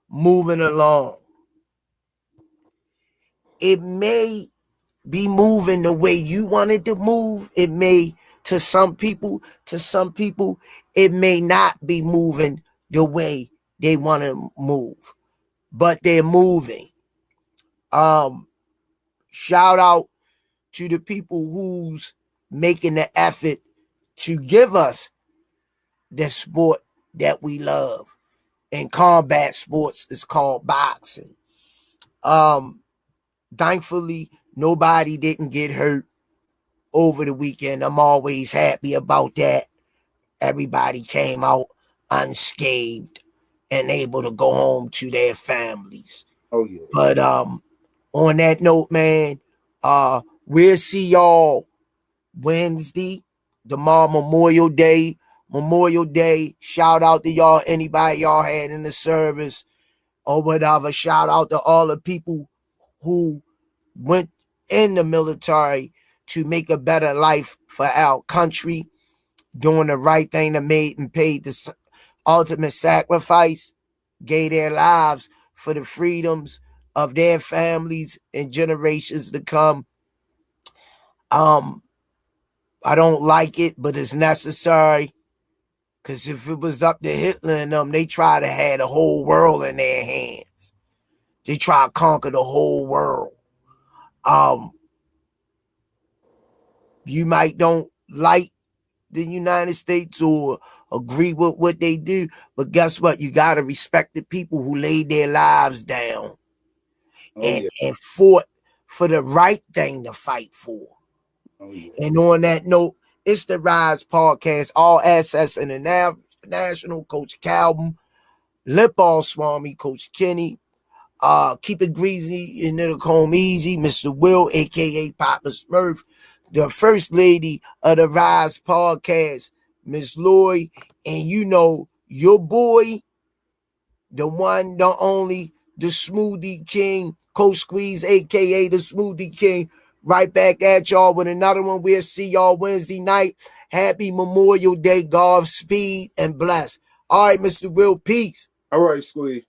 moving along. It may be moving the way you want it to move. It may, to some people, it may not be moving the way they want to move, but they're moving. Shout out to the people who's making the effort to give us the sport that we love. And combat sports is called boxing. Thankfully, nobody didn't get hurt over the weekend. I'm always happy about that. Everybody came out unscathed and able to go home to their families. Oh yeah. But on that note, man, we'll see y'all Wednesday, tomorrow, Memorial Day. Shout out to y'all, anybody y'all had in the service or whatever. Shout out to all the people who went in the military to make a better life for our country, doing the right thing that made and paid the ultimate sacrifice, gave their lives for the freedoms of their families and generations to come. I don't like it, but it's necessary. Because if it was up to Hitler and them, they try to have the whole world in their hands. They try to conquer the whole world. You might don't like the United States or agree with what they do, but guess what? You got to respect the people who laid their lives down and fought for the right thing to fight for. And on that note, it's the Rize Podcast, all access international. Coach Calvin, Lip All Swami, Coach Kenny, keep it greasy and it'll comb easy, Mr. Will, aka Papa Smurf, the first lady of the Rize Podcast, Miss Lloyd, and you know your boy, the one, the only, the Smoothie King, Coach Squeeze, aka the Smoothie King. Right back at y'all with another one. We'll see y'all Wednesday night. Happy Memorial Day. Godspeed and bless. All right, Mr. Will, peace. All right, Squeeze.